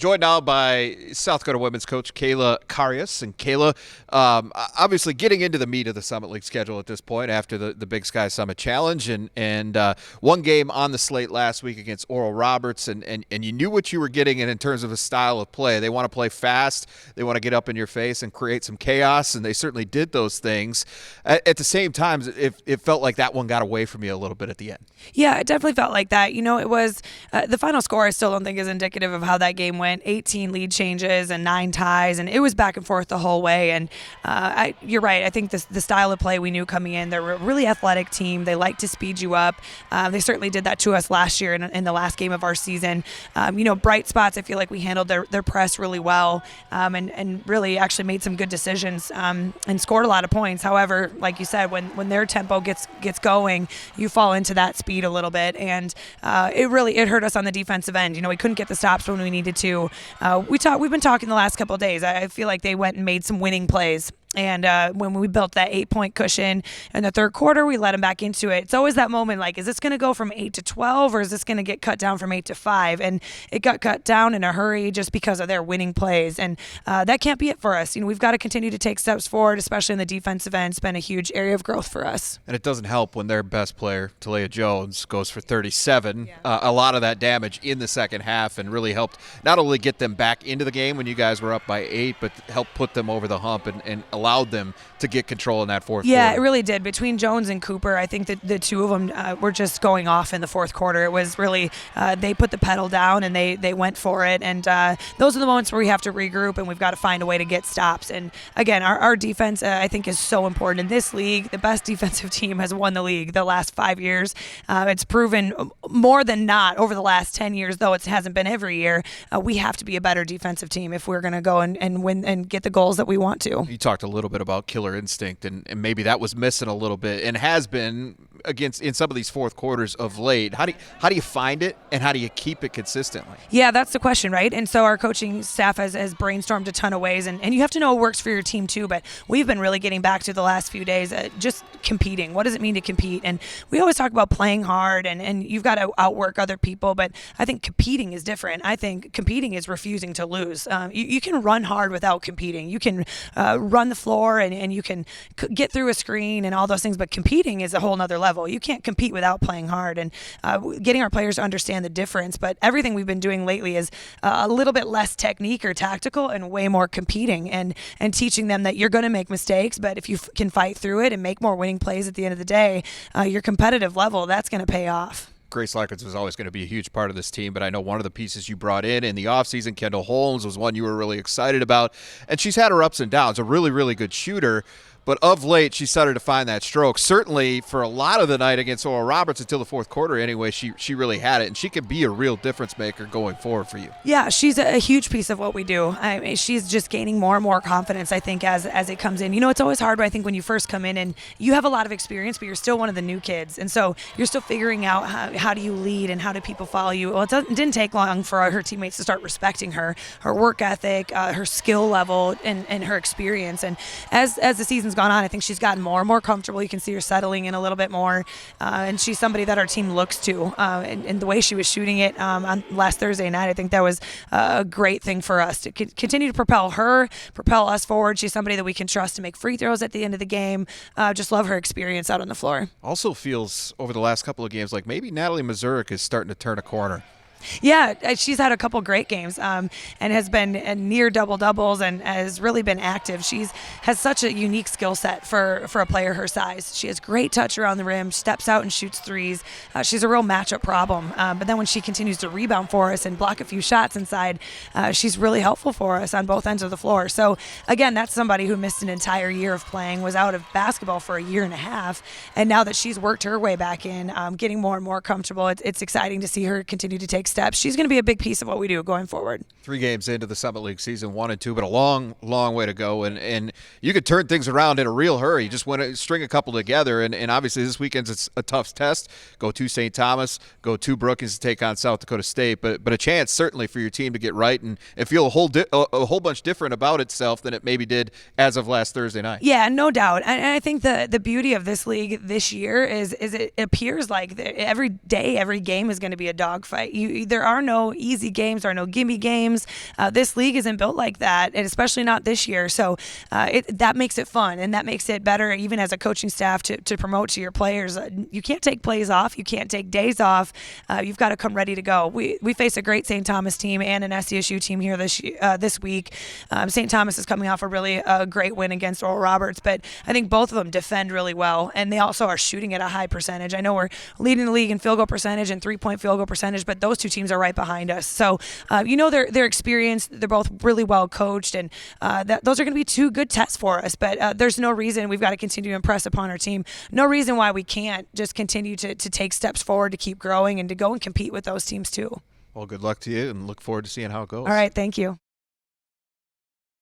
Joined now by South Dakota women's coach Kayla Karius. And Kayla, obviously getting into the meat of the Summit League schedule at this point after the Big Sky Summit Challenge. And one game on the slate last week against Oral Roberts. And you knew what you were getting in terms of a style of play. They want to play fast. They want to get up in your face and create some chaos. And they certainly did those things. At the same time, it felt like that one got away from you a little bit at the end. Yeah, it definitely felt like that. It was the final score I still don't think is indicative of how that game went. 18 lead changes and 9 ties, and it was back and forth the whole way. And you're right. I think the style of play we knew coming in, they're a really athletic team. They like to speed you up. They certainly did that to us last year in the last game of our season. Bright spots, I feel like we handled their press really well and really actually made some good decisions and scored a lot of points. However, like you said, when their tempo gets going, you fall into that speed a little bit, and it hurt us on the defensive end. We couldn't get the stops when we needed to. We've been talking the last couple of days. I feel like they went and made some winning plays. And when we built that 8-point cushion in the third quarter, we let them back into it. It's always that moment like, is this going to go from 8 to 12 or is this going to get cut down from 8 to 5? And it got cut down in a hurry just because of their winning plays. And that can't be it for us. We've got to continue to take steps forward, especially in the defensive end. It's been a huge area of growth for us. And it doesn't help when their best player, Talia Jones, goes for 37. Yeah. A lot of that damage in the second half and really helped not only get them back into the game when you guys were up by 8, but helped put them over the hump and allowed them to get control in that fourth quarter. Yeah, it really did. Between Jones and Cooper, I think that the two of them were just going off in the fourth quarter. It was really, they put the pedal down and they went for it. And those are the moments where we have to regroup and we've got to find a way to get stops. And again, our defense, I think, is so important. In this league, the best defensive team has won the league the last 5 years. It's proven more than not over the last 10 years, though it hasn't been every year. We have to be a better defensive team if we're going to go and win and get the goals that we want to. You talked a little bit about killer instinct, and maybe that was missing a little bit and has been in some of these fourth quarters of late. How do you find it, and how do you keep it consistently? Yeah, that's the question, right? And so our coaching staff has brainstormed a ton of ways, and you have to know what works for your team too, but we've been really getting back to the last few days just competing. What does it mean to compete? And we always talk about playing hard, and you've got to outwork other people, but I think competing is different. I think competing is refusing to lose. You can run hard without competing. You can run the floor and you can get through a screen and all those things, but competing is a whole nother level. You can't compete without playing hard, and getting our players to understand the difference. But everything we've been doing lately is a little bit less technique or tactical and way more competing and teaching them that you're going to make mistakes, but if you can fight through it and make more winning plays at the end of the day, your competitive level, that's going to pay off. Grace Larkins was always going to be a huge part of this team, but I know one of the pieces you brought in the offseason, Kendall Holmes, was one you were really excited about, and she's had her ups and downs, a really, really good shooter. But of late, she started to find that stroke. Certainly for a lot of the night against Oral Roberts until the fourth quarter anyway, she really had it, and she could be a real difference maker going forward for you. Yeah, she's a huge piece of what we do. She's just gaining more and more confidence, I think, as it comes in. It's always hard, I think, when you first come in and you have a lot of experience, but you're still one of the new kids. And so you're still figuring out how do you lead and how do people follow you. Well, it didn't take long for her teammates to start respecting her work ethic, her skill level, and her experience. And as the season's gone on, I think she's gotten more and more comfortable. You can see her settling in a little bit more, and she's somebody that our team looks to. And the way she was shooting it on last Thursday night, I think that was a great thing for us to continue to propel us forward. She's somebody that we can trust to make free throws at the end of the game. Just love her experience out on the floor. Also feels over the last couple of games like maybe Natalie Mazurek is starting to turn a corner. Yeah, she's had a couple great games and has been near double-doubles and has really been active. She has such a unique skill set for a player her size. She has great touch around the rim, steps out and shoots threes. She's a real matchup problem. But then when she continues to rebound for us and block a few shots inside, she's really helpful for us on both ends of the floor. So, again, that's somebody who missed an entire year of playing, was out of basketball for a year and a half, and now that she's worked her way back in, getting more and more comfortable, it's exciting to see her continue to take steps. She's going to be a big piece of what we do going forward. 3 games into the Summit League season, 1 and 2, but a long, long way to go. And you could turn things around in a real hurry. You just want to string a couple together. And obviously this weekend's it's a tough test. Go to St. Thomas, go to Brookings to take on South Dakota State. But a chance certainly for your team to get right and feel a whole bunch different about itself than it maybe did as of last Thursday night. Yeah, no doubt. And I think the beauty of this league this year is it appears like every day, every game is going to be a dogfight. There are no easy games, there are no gimme games. This league isn't built like that, and especially not this year. So that makes it fun, and that makes it better, even as a coaching staff, to promote to your players. You can't take plays off. You can't take days off. You've got to come ready to go. We face a great St. Thomas team and an SCSU team here this week. St. Thomas is coming off a really great win against Oral Roberts, but I think both of them defend really well, and they also are shooting at a high percentage. I know we're leading the league in field goal percentage and three-point field goal percentage, but those two teams are right behind us. So, they're experienced. They're both really well coached, and those are going to be two good tests for us. But there's no reason we've got to continue to impress upon our team. No reason why we can't just continue to take steps forward, to keep growing, and to go and compete with those teams too. Well, good luck to you, and look forward to seeing how it goes. All right, thank you.